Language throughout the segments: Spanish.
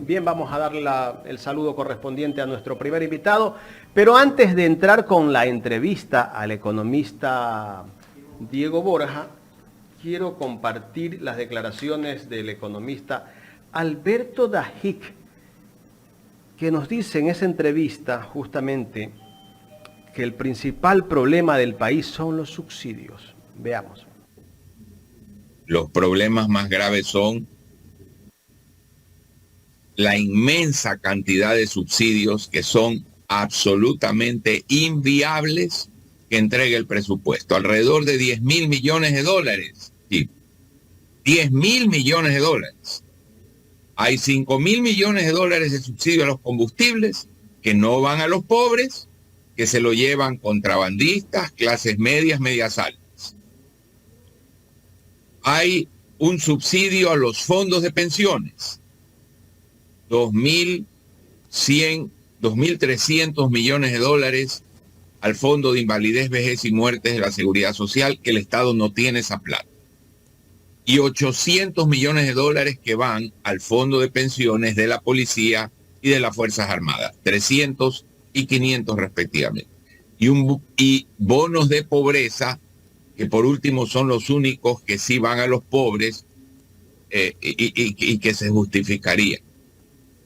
Bien, vamos a darle el saludo correspondiente a nuestro primer invitado, pero antes de entrar con la entrevista al economista Diego Borja, quiero compartir las declaraciones del economista Alberto Dajic, que nos dice en esa entrevista justamente que el principal problema del país son los subsidios. Veamos. Los problemas más graves son la inmensa cantidad de subsidios que son absolutamente inviables que entrega el presupuesto. Alrededor de 10.000 millones de dólares. Sí. 10.000 millones de dólares. Hay 5.000 millones de dólares de subsidio a los combustibles que no van a los pobres, que se lo llevan contrabandistas, clases medias, medias altas. Hay un subsidio a los fondos de pensiones. 2.300 millones de dólares al Fondo de Invalidez, Vejez y Muertes de la Seguridad Social, que el Estado no tiene esa plata. Y 800 millones de dólares que van al Fondo de Pensiones de la Policía y de las Fuerzas Armadas, 300 y 500 respectivamente. Y bonos de pobreza, que por último son los únicos que sí van a los pobres y que se justificaría.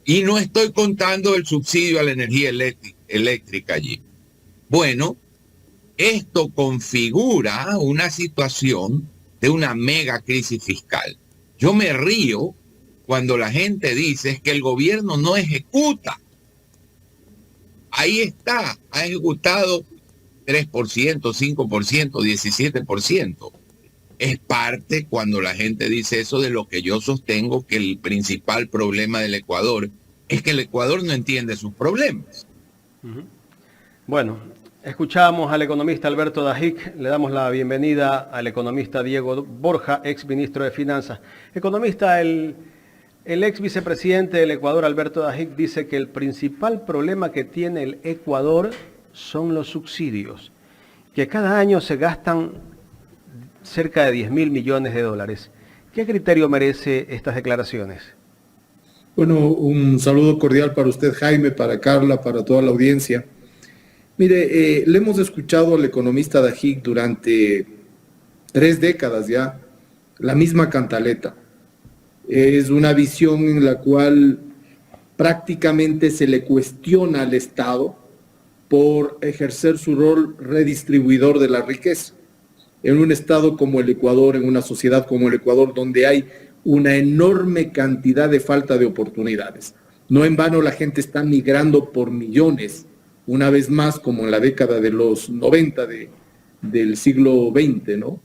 Y no estoy contando el subsidio a la energía eléctrica allí. Bueno, esto configura una situación de una mega crisis fiscal. Yo me río cuando la gente dice que el gobierno no ejecuta. Ahí está, ha ejecutado 3%, 5%, 17%. Es parte, cuando la gente dice eso, de lo que yo sostengo, que el principal problema del Ecuador es que el Ecuador no entiende sus problemas. Bueno, escuchamos al economista Alberto Dajic, le damos la bienvenida al economista Diego Borja, ex ministro de Finanzas. Economista, el ex vicepresidente del Ecuador, Alberto Dajic, dice que el principal problema que tiene el Ecuador son los subsidios, que cada año se gastan cerca de 10.000 millones de dólares. ¿Qué criterio merece estas declaraciones? Bueno, un saludo cordial para usted, Jaime, para Carla, para toda la audiencia. Mire, le hemos escuchado al economista Dajic durante 3 décadas ya, la misma cantaleta. Es una visión en la cual prácticamente se le cuestiona al Estado por ejercer su rol redistribuidor de la riqueza. En un estado como el Ecuador, en una sociedad como el Ecuador, donde hay una enorme cantidad de falta de oportunidades. No en vano la gente está migrando por millones, una vez más como en la década de los 90 del siglo XX, ¿no?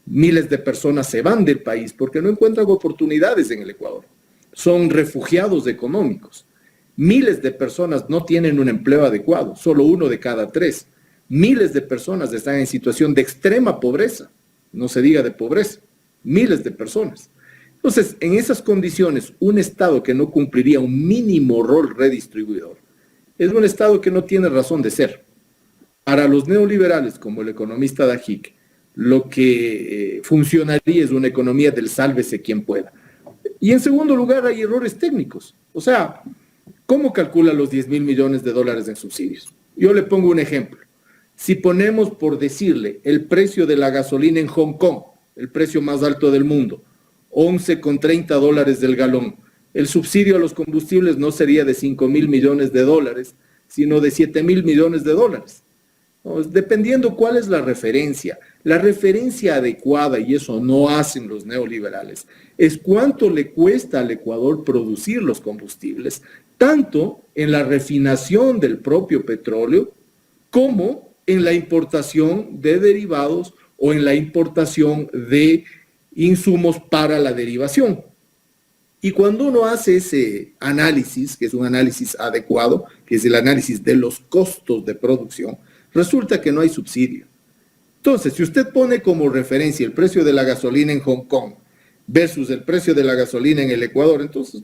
Miles de personas se van del país porque no encuentran oportunidades en el Ecuador. Son refugiados económicos. Miles de personas no tienen un empleo adecuado, solo 1 de cada 3. Miles de personas están en situación de extrema pobreza, no se diga de pobreza, miles de personas. Entonces, en esas condiciones, un Estado que no cumpliría un mínimo rol redistribuidor es un Estado que no tiene razón de ser. Para los neoliberales, como el economista Dajic, lo que funcionaría es una economía del sálvese quien pueda. Y en segundo lugar, hay errores técnicos. O sea, ¿cómo calcula los 10.000 millones de dólares en subsidios? Yo le pongo un ejemplo. Si ponemos, por decirle, el precio de la gasolina en Hong Kong, el precio más alto del mundo, 11,30 dólares del galón, el subsidio a los combustibles no sería de 5.000 millones de dólares, sino de 7.000 millones de dólares. Dependiendo cuál es la referencia adecuada, y eso no hacen los neoliberales, es cuánto le cuesta al Ecuador producir los combustibles, tanto en la refinación del propio petróleo como en la importación de derivados o en la importación de insumos para la derivación. Y cuando uno hace ese análisis, que es un análisis adecuado, que es el análisis de los costos de producción, resulta que no hay subsidio. Entonces, si usted pone como referencia el precio de la gasolina en Hong Kong versus el precio de la gasolina en el Ecuador, entonces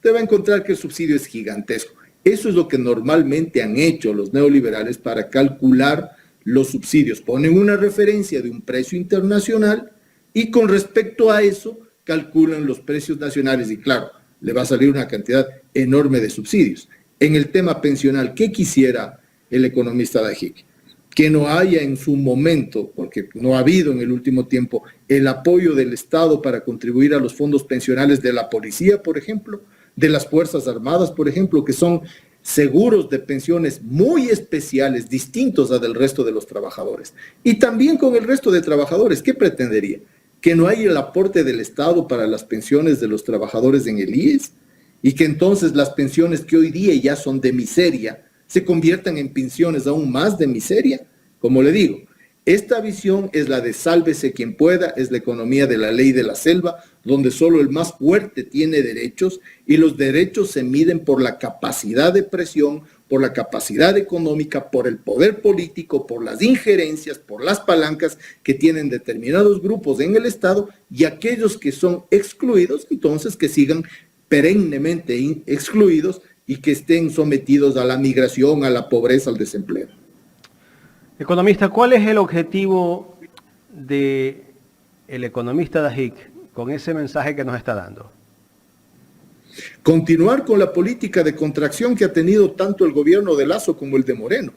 te va a encontrar que el subsidio es gigantesco. Eso es lo que normalmente han hecho los neoliberales para calcular los subsidios. Ponen una referencia de un precio internacional y con respecto a eso calculan los precios nacionales. Y claro, le va a salir una cantidad enorme de subsidios. En el tema pensional, ¿qué quisiera el economista Dajik? Que no haya en su momento, porque no ha habido en el último tiempo, el apoyo del Estado para contribuir a los fondos pensionales de la policía, por ejemplo, de las Fuerzas Armadas, por ejemplo, que son seguros de pensiones muy especiales, distintos a del resto de los trabajadores. Y también con el resto de trabajadores, ¿qué pretendería? ¿Que no hay el aporte del Estado para las pensiones de los trabajadores en el IES? Y que entonces las pensiones que hoy día ya son de miseria, se conviertan en pensiones aún más de miseria. Como le digo, esta visión es la de sálvese quien pueda, es la economía de la ley de la selva, donde solo el más fuerte tiene derechos y los derechos se miden por la capacidad de presión, por la capacidad económica, por el poder político, por las injerencias, por las palancas que tienen determinados grupos en el Estado y aquellos que son excluidos, entonces que sigan perennemente excluidos y que estén sometidos a la migración, a la pobreza, al desempleo. Economista, ¿cuál es el objetivo del economista Dajik con ese mensaje que nos está dando? Continuar con la política de contracción que ha tenido tanto el gobierno de Lasso como el de Moreno.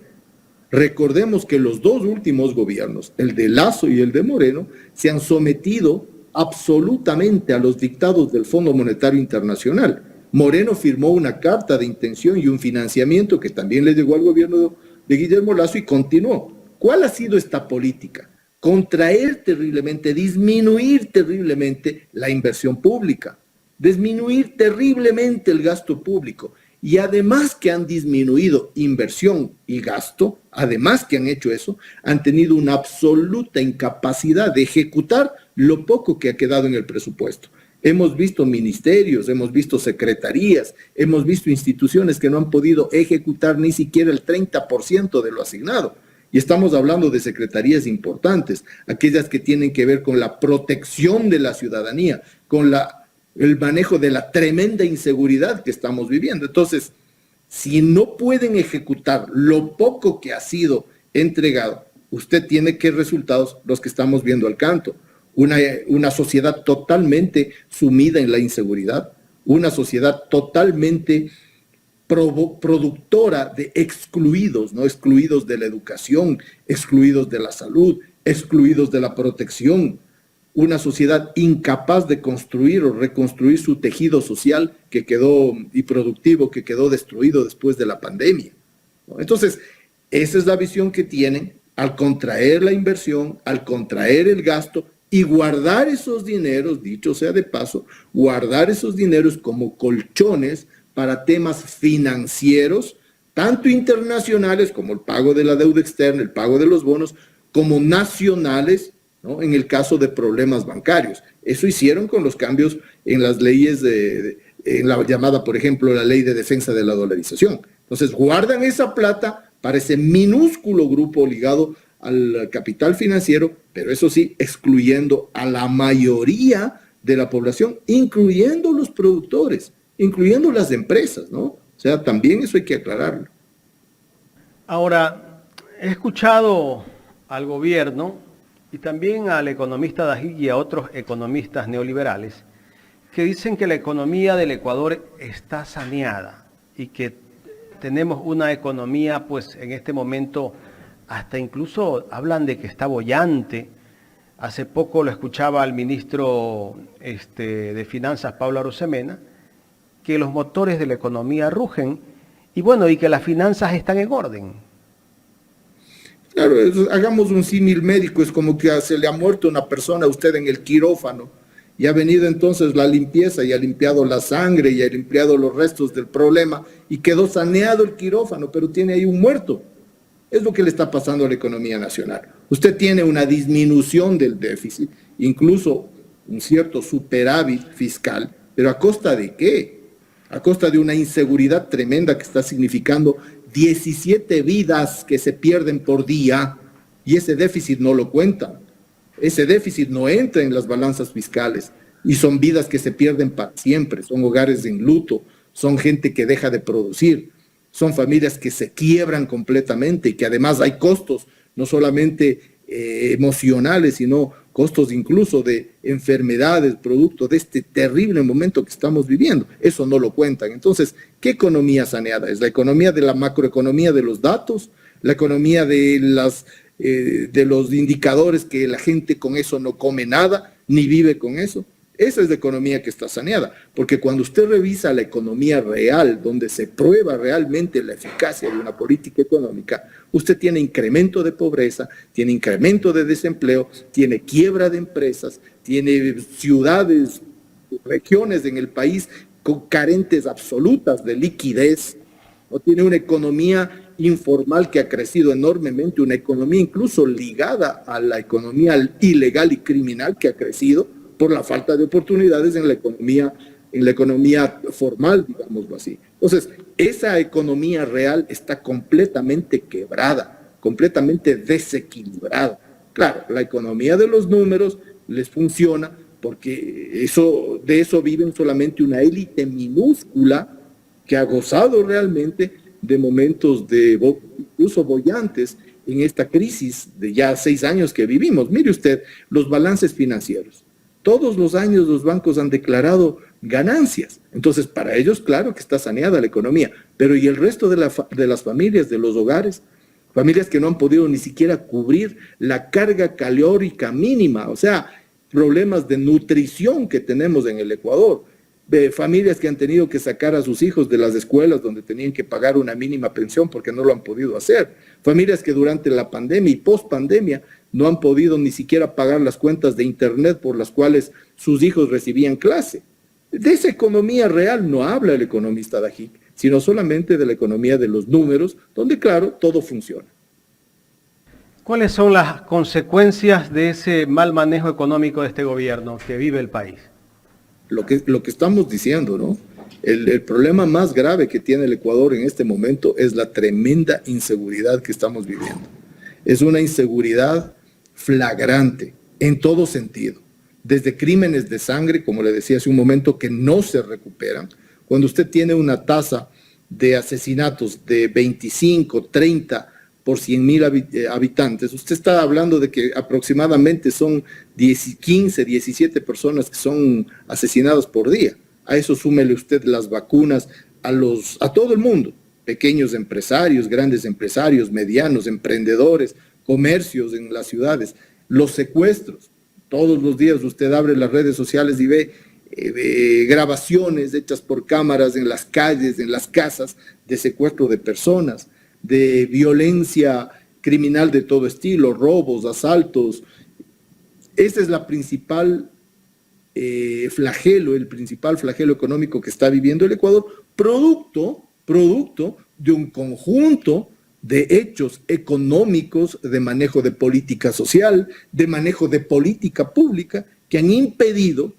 Recordemos que los dos últimos gobiernos, el de Lasso y el de Moreno, se han sometido absolutamente a los dictados del Fondo Monetario Internacional. Moreno firmó una carta de intención y un financiamiento que también le llegó al gobierno de Guillermo Lasso y continuó. ¿Cuál ha sido esta política? Contraer terriblemente, disminuir terriblemente la inversión pública, disminuir terriblemente el gasto público. Y además que han disminuido inversión y gasto, además que han hecho eso, han tenido una absoluta incapacidad de ejecutar lo poco que ha quedado en el presupuesto. Hemos visto ministerios, hemos visto secretarías, hemos visto instituciones que no han podido ejecutar ni siquiera el 30% de lo asignado. Y estamos hablando de secretarías importantes, aquellas que tienen que ver con la protección de la ciudadanía, con el manejo de la tremenda inseguridad que estamos viviendo. Entonces, si no pueden ejecutar lo poco que ha sido entregado, usted tiene ¿qué resultados? Los que estamos viendo al canto. Una sociedad totalmente sumida en la inseguridad, una sociedad totalmente productora de excluidos, ¿no? Excluidos de la educación, excluidos de la salud, excluidos de la protección, una sociedad incapaz de construir o reconstruir su tejido social que quedó y productivo que quedó destruido después de la pandemia, ¿no? Entonces, esa es la visión que tienen al contraer la inversión, al contraer el gasto y guardar esos dineros, dicho sea de paso, guardar esos dineros como colchones para temas financieros, tanto internacionales como el pago de la deuda externa, el pago de los bonos, como nacionales, ¿no? En el caso de problemas bancarios. Eso hicieron con los cambios en las leyes, en la llamada, por ejemplo, la ley de defensa de la dolarización. Entonces, guardan esa plata para ese minúsculo grupo ligado al capital financiero, pero eso sí, excluyendo a la mayoría de la población, incluyendo los productores, incluyendo las empresas, ¿no? O sea, también eso hay que aclararlo. Ahora, he escuchado al gobierno y también al economista Dajik y a otros economistas neoliberales que dicen que la economía del Ecuador está saneada y que tenemos una economía, pues en este momento, hasta incluso hablan de que está boyante. Hace poco lo escuchaba al ministro de Finanzas, Pablo Arosemena, que los motores de la economía rugen y bueno, y que las finanzas están en orden. Claro, hagamos un símil médico, es como que se le ha muerto una persona a usted en el quirófano y ha venido entonces la limpieza y ha limpiado la sangre y ha limpiado los restos del problema y quedó saneado el quirófano, pero tiene ahí un muerto. Es lo que le está pasando a la economía nacional. Usted tiene una disminución del déficit, incluso un cierto superávit fiscal, pero ¿a costa de qué? A costa de una inseguridad tremenda que está significando 17 vidas que se pierden por día y ese déficit no lo cuentan. Ese déficit no entra en las balanzas fiscales y son vidas que se pierden para siempre, son hogares en luto, son gente que deja de producir, son familias que se quiebran completamente y que además hay costos no solamente emocionales, sino costos incluso de enfermedades, producto de este terrible momento que estamos viviendo. Eso no lo cuentan. Entonces, ¿qué economía saneada? ¿Es la economía de la macroeconomía de los datos? ¿La economía de los indicadores que la gente con eso no come nada, ni vive con eso? Esa es la economía que está saneada, porque cuando usted revisa la economía real, donde se prueba realmente la eficacia de una política económica, usted tiene incremento de pobreza, tiene incremento de desempleo, tiene quiebra de empresas, tiene ciudades, regiones en el país con carentes absolutas de liquidez, o tiene una economía informal que ha crecido enormemente, una economía incluso ligada a la economía ilegal y criminal que ha crecido por la falta de oportunidades en la economía formal, digámoslo así. Entonces, esa economía real está completamente quebrada, completamente desequilibrada. Claro, la economía de los números les funciona porque de eso viven solamente una élite minúscula que ha gozado realmente de momentos incluso bollantes en esta crisis de ya 6 años que vivimos. Mire usted, los balances financieros. Todos los años los bancos han declarado ganancias. Entonces, para ellos, claro que está saneada la economía. Pero ¿y el resto de las familias, de los hogares? Familias que no han podido ni siquiera cubrir la carga calórica mínima. O sea, problemas de nutrición que tenemos en el Ecuador. De familias que han tenido que sacar a sus hijos de las escuelas donde tenían que pagar una mínima pensión porque no lo han podido hacer. Familias que durante la pandemia y post-pandemia no han podido ni siquiera pagar las cuentas de internet por las cuales sus hijos recibían clase. De esa economía real no habla el economista Dajic, sino solamente de la economía de los números, donde claro, todo funciona. ¿Cuáles son las consecuencias de ese mal manejo económico de este gobierno que vive el país? Lo que estamos diciendo, ¿no? El problema más grave que tiene el Ecuador en este momento es la tremenda inseguridad que estamos viviendo. Es una inseguridad flagrante en todo sentido. Desde crímenes de sangre, como le decía hace un momento, que no se recuperan. Cuando usted tiene una tasa de asesinatos de 25, 30 por 100,000 habitantes, usted está hablando de que aproximadamente son 15, 17 personas que son asesinadas por día. A eso súmele usted las vacunas a todo el mundo, pequeños empresarios, grandes empresarios, medianos, emprendedores, comercios en las ciudades, los secuestros. Todos los días usted abre las redes sociales y ve grabaciones hechas por cámaras en las calles, en las casas, de secuestro de personas, de violencia criminal de todo estilo, robos, asaltos. Ese es la principal el principal flagelo económico que está viviendo el Ecuador, producto de un conjunto de hechos económicos, de manejo de política social, de manejo de política pública, que han impedido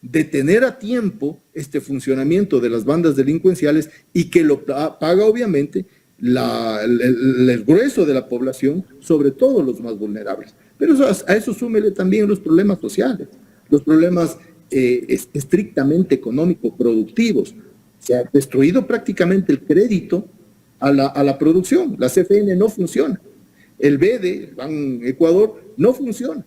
detener a tiempo este funcionamiento de las bandas delincuenciales y que lo paga obviamente el grueso de la población, sobre todo los más vulnerables. Pero a eso súmele también los problemas sociales, los problemas estrictamente económico-productivos. Se ha destruido prácticamente el crédito a la producción. La CFN no funciona. El BEDE, el Ban Ecuador, no funciona.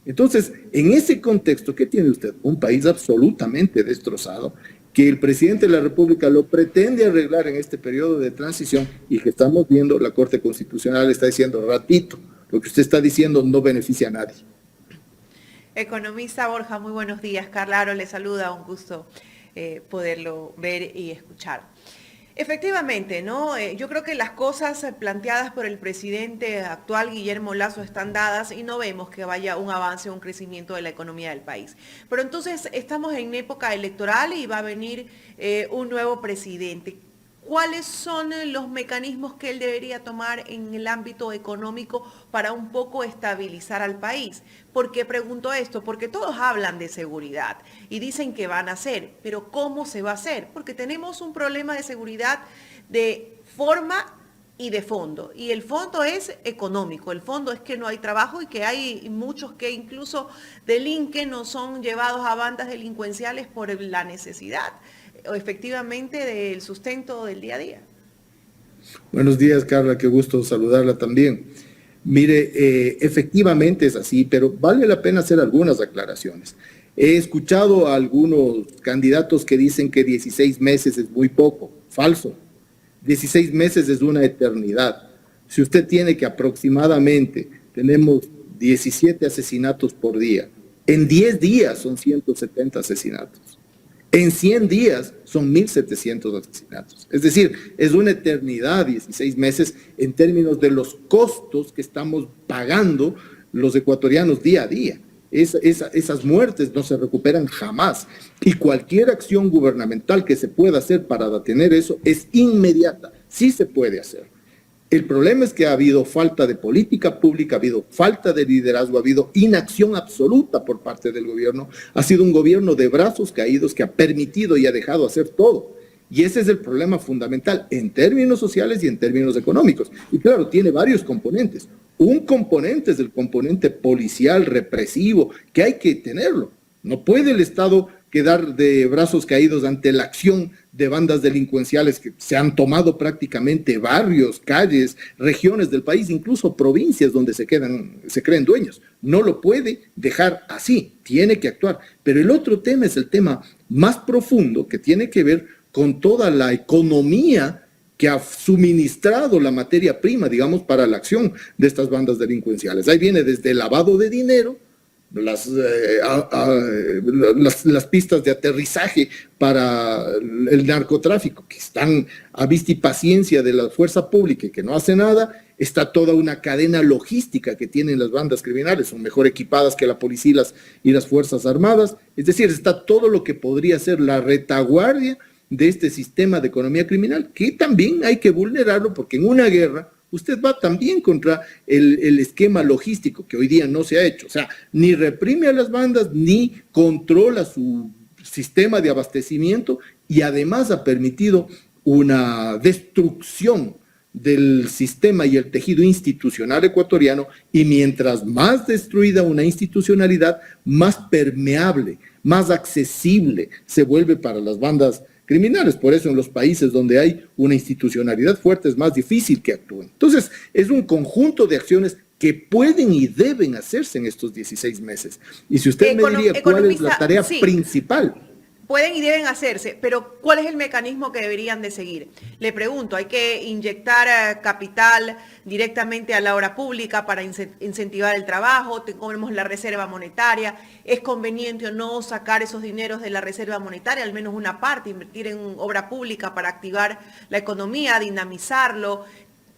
Entonces, en ese contexto, ¿qué tiene usted? Un país absolutamente destrozado, que el presidente de la República lo pretende arreglar en este periodo de transición y que estamos viendo, la Corte Constitucional está diciendo, ratito, lo que usted está diciendo no beneficia a nadie. Economista Borja, muy buenos días. Carla Aro le saluda, un gusto poderlo ver y escuchar. Efectivamente, ¿no? Yo creo que las cosas planteadas por el presidente actual, Guillermo Lasso, están dadas y no vemos que vaya un avance o un crecimiento de la economía del país. Pero entonces estamos en época electoral y va a venir un nuevo presidente. ¿Cuáles son los mecanismos que él debería tomar en el ámbito económico para un poco estabilizar al país? ¿Por qué pregunto esto? Porque todos hablan de seguridad y dicen que van a hacer, pero ¿cómo se va a hacer? Porque tenemos un problema de seguridad de forma y de fondo. Y el fondo es económico, el fondo es que no hay trabajo y que hay muchos que incluso delinquen o son llevados a bandas delincuenciales por la necesidad efectivamente del sustento del día a día. Buenos días, Carla, qué gusto saludarla también. Mire, efectivamente es así, pero vale la pena hacer algunas aclaraciones. He escuchado a algunos candidatos que dicen que 16 meses es muy poco. Falso. 16 meses es una eternidad. Si usted tiene que aproximadamente, tenemos 17 asesinatos por día, en 10 días son 170 asesinatos. En 100 días son 1.700 asesinatos. Es decir, es una eternidad, 16 meses, en términos de los costos que estamos pagando los ecuatorianos día a día. Esas muertes no se recuperan jamás. Y cualquier acción gubernamental que se pueda hacer para detener eso es inmediata. Sí se puede hacer. El problema es que ha habido falta de política pública, ha habido falta de liderazgo, ha habido inacción absoluta por parte del gobierno. Ha sido un gobierno de brazos caídos que ha permitido y ha dejado hacer todo. Y ese es el problema fundamental en términos sociales y en términos económicos. Y claro, tiene varios componentes. Un componente es el componente policial, represivo, que hay que tenerlo. No puede el Estado quedar de brazos caídos ante la acción de bandas delincuenciales que se han tomado prácticamente barrios, calles, regiones del país, incluso provincias donde se creen dueños. No lo puede dejar así, tiene que actuar. Pero el otro tema es el tema más profundo que tiene que ver con toda la economía que ha suministrado la materia prima, digamos, para la acción de estas bandas delincuenciales. Ahí viene desde el lavado de dinero, las pistas de aterrizaje para el narcotráfico, que están a vista y paciencia de la fuerza pública y que no hace nada. Está toda una cadena logística que tienen las bandas criminales, son mejor equipadas que la policía y las fuerzas armadas. Es decir, está todo lo que podría ser la retaguardia de este sistema de economía criminal, que también hay que vulnerarlo, porque en una guerra usted va también contra el esquema logístico que hoy día no se ha hecho. O sea, ni reprime a las bandas, ni controla su sistema de abastecimiento, y además ha permitido una destrucción del sistema y el tejido institucional ecuatoriano, y mientras más destruida una institucionalidad, más permeable, más accesible se vuelve para las bandas criminales. Por eso en los países donde hay una institucionalidad fuerte es más difícil que actúen. Entonces, es un conjunto de acciones que pueden y deben hacerse en estos 16 meses. Y si usted me diría cuál es la tarea principal. Pueden y deben hacerse, pero ¿cuál es el mecanismo que deberían de seguir? Le pregunto, ¿hay que inyectar capital directamente a la obra pública para incentivar el trabajo? Tenemos la reserva monetaria. ¿Es conveniente o no sacar esos dineros de la reserva monetaria, al menos una parte, invertir en obra pública para activar la economía, dinamizarlo,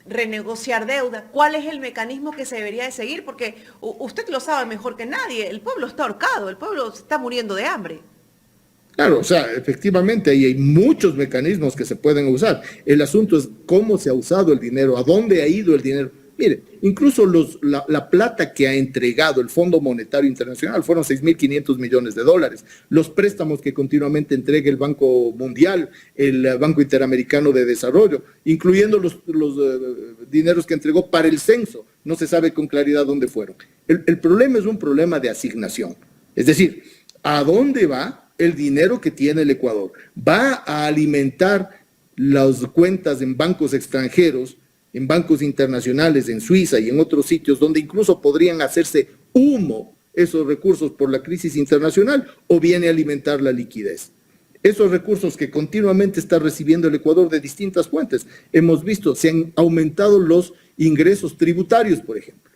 renegociar deuda? ¿Cuál es el mecanismo que se debería de seguir? Porque usted lo sabe mejor que nadie, el pueblo está ahorcado, el pueblo está muriendo de hambre. Claro, o sea, efectivamente ahí hay muchos mecanismos que se pueden usar. El asunto es cómo se ha usado el dinero, a dónde ha ido el dinero. Mire, incluso la plata que ha entregado el Fondo Monetario Internacional fueron 6.500 millones de dólares. Los préstamos que continuamente entrega el Banco Mundial, el Banco Interamericano de Desarrollo, incluyendo los dineros que entregó para el censo, no se sabe con claridad dónde fueron. El problema es un problema de asignación. Es decir, ¿a dónde va el dinero que tiene el Ecuador? ¿Va a alimentar las cuentas en bancos extranjeros, en bancos internacionales, en Suiza y en otros sitios donde incluso podrían hacerse humo esos recursos por la crisis internacional, o viene a alimentar la liquidez? Esos recursos que continuamente está recibiendo el Ecuador de distintas fuentes, hemos visto, se han aumentado los ingresos tributarios, por ejemplo.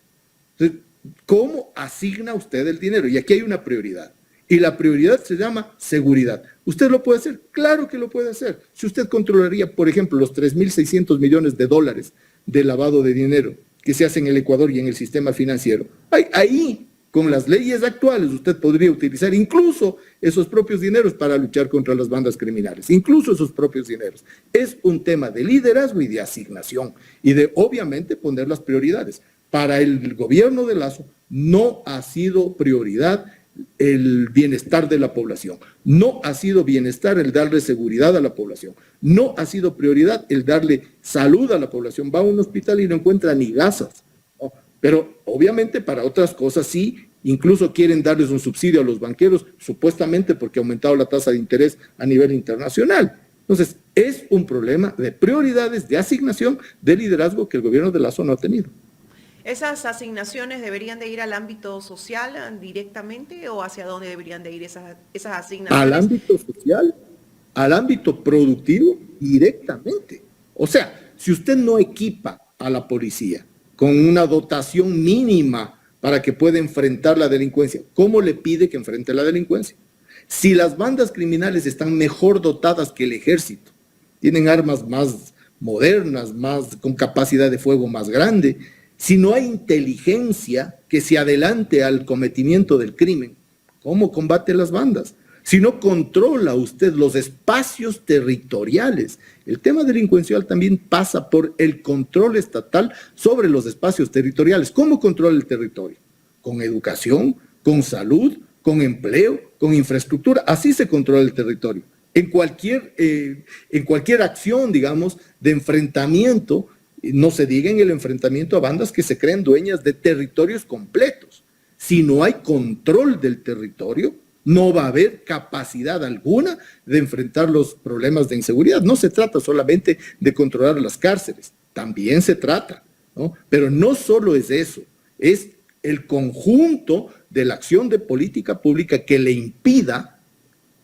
Entonces, ¿cómo asigna usted el dinero? Y aquí hay una prioridad. Y la prioridad se llama seguridad. ¿Usted lo puede hacer? Claro que lo puede hacer. Si usted controlaría, por ejemplo, los 3.600 millones de dólares de lavado de dinero que se hace en el Ecuador y en el sistema financiero, ahí, con las leyes actuales, usted podría utilizar incluso esos propios dineros para luchar contra las bandas criminales, incluso esos propios dineros. Es un tema de liderazgo y de asignación y de, obviamente, poner las prioridades. Para el gobierno de Lasso no ha sido prioridad el bienestar de la población, no ha sido bienestar el darle seguridad a la población, no ha sido prioridad el darle salud a la población. Va a un hospital y no encuentra ni gasas, ¿no? Pero obviamente para otras cosas sí, incluso quieren darles un subsidio a los banqueros, supuestamente porque ha aumentado la tasa de interés a nivel internacional. Entonces, es un problema de prioridades, de asignación, de liderazgo que el gobierno de Lasso no ha tenido. ¿Esas asignaciones deberían de ir al ámbito social directamente o hacia dónde deberían de ir esas asignaciones? Al ámbito social, al ámbito productivo, directamente. O sea, si usted no equipa a la policía con una dotación mínima para que pueda enfrentar la delincuencia, ¿cómo le pide que enfrente la delincuencia? Si las bandas criminales están mejor dotadas que el ejército, tienen armas más modernas, más con capacidad de fuego más grande, si no hay inteligencia que se adelante al cometimiento del crimen, ¿cómo combate las bandas? Si no controla usted los espacios territoriales, el tema delincuencial también pasa por el control estatal sobre los espacios territoriales. ¿Cómo controla el territorio? Con educación, con salud, con empleo, con infraestructura. Así se controla el territorio. En cualquier acción, digamos, de enfrentamiento, no se diga en el enfrentamiento a bandas que se creen dueñas de territorios completos. Si no hay control del territorio, no va a haber capacidad alguna de enfrentar los problemas de inseguridad. No se trata solamente de controlar las cárceles, también se trata, ¿no? Pero no solo es eso, es el conjunto de la acción de política pública que le impida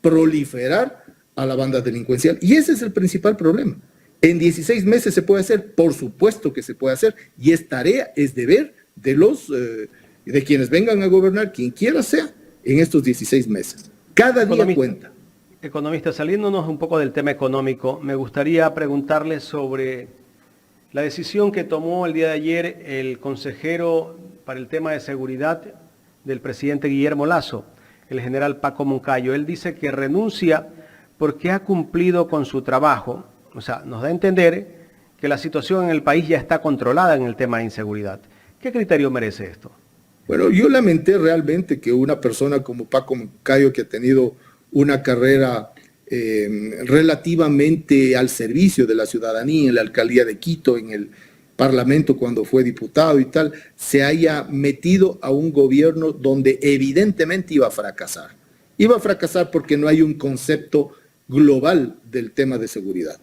proliferar a la banda delincuencial. Y ese es el principal problema. En 16 meses se puede hacer, por supuesto que se puede hacer, y es tarea, es deber de quienes vengan a gobernar, quien quiera sea, en estos 16 meses. Cada día cuenta. Economista, saliéndonos un poco del tema económico, me gustaría preguntarle sobre la decisión que tomó el día de ayer el consejero para el tema de seguridad del presidente Guillermo Lasso, el general Paco Moncayo. Él dice que renuncia porque ha cumplido con su trabajo. O sea, nos da a entender que la situación en el país ya está controlada en el tema de inseguridad. ¿Qué criterio merece esto? Bueno, yo lamenté realmente que una persona como Paco Moncayo, que ha tenido una carrera relativamente al servicio de la ciudadanía en la alcaldía de Quito, en el Parlamento cuando fue diputado y tal, se haya metido a un gobierno donde evidentemente iba a fracasar. Iba a fracasar porque no hay un concepto global del tema de seguridad.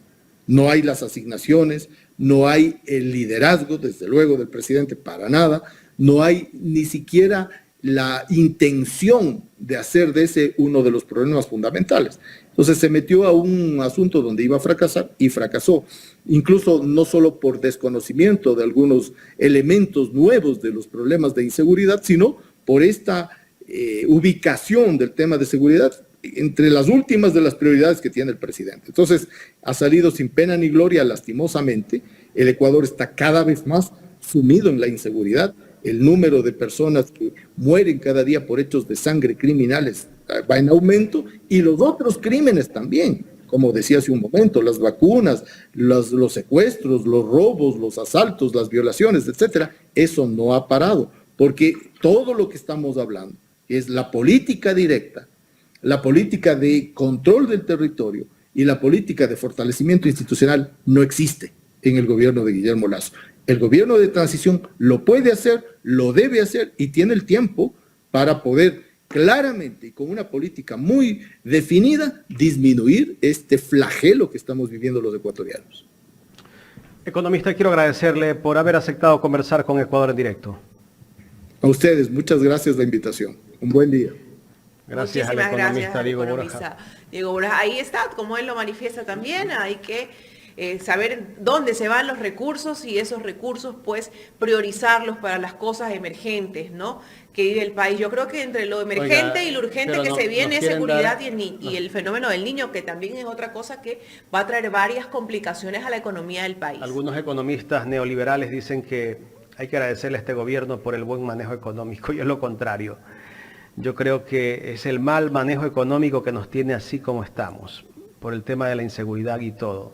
No hay las asignaciones, no hay el liderazgo, desde luego, del presidente para nada, no hay ni siquiera la intención de hacer de ese uno de los problemas fundamentales. Entonces se metió a un asunto donde iba a fracasar y fracasó, incluso no solo por desconocimiento de algunos elementos nuevos de los problemas de inseguridad, sino por esta ubicación del tema de seguridad entre las últimas de las prioridades que tiene el presidente. Entonces ha salido sin pena ni gloria, lastimosamente. El Ecuador está cada vez más sumido en la inseguridad. El número de personas que mueren cada día por hechos de sangre criminales va en aumento, y los otros crímenes también, como decía hace un momento, las vacunas, los secuestros, los robos, los asaltos, las violaciones, etcétera. Eso no ha parado, porque todo lo que estamos hablando es la política directa, la política de control del territorio y la política de fortalecimiento institucional no existe en el gobierno de Guillermo Lasso. El gobierno de transición lo puede hacer, lo debe hacer y tiene el tiempo para poder claramente y con una política muy definida disminuir este flagelo que estamos viviendo los ecuatorianos. Economista, quiero agradecerle por haber aceptado conversar con Ecuador en directo. A ustedes, muchas gracias por la invitación. Un buen día. Gracias al economista Diego Borja. Diego Borja, ahí está, como él lo manifiesta también, hay que saber dónde se van los recursos y esos recursos pues priorizarlos para las cosas emergentes, ¿no?, que vive el país. Yo creo que entre lo emergente y lo urgente que se viene es seguridad y el fenómeno del niño, que también es otra cosa que va a traer varias complicaciones a la economía del país. Algunos economistas neoliberales dicen que hay que agradecerle a este gobierno por el buen manejo económico, y es lo contrario. Yo creo que es el mal manejo económico que nos tiene así como estamos, por el tema de la inseguridad y todo.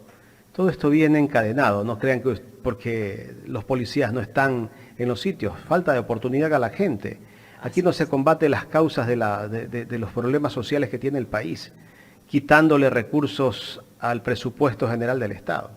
Todo esto viene encadenado, no crean que porque los policías no están en los sitios, falta de oportunidad a la gente. Aquí no se combate las causas de los problemas sociales que tiene el país, quitándole recursos al presupuesto general del Estado.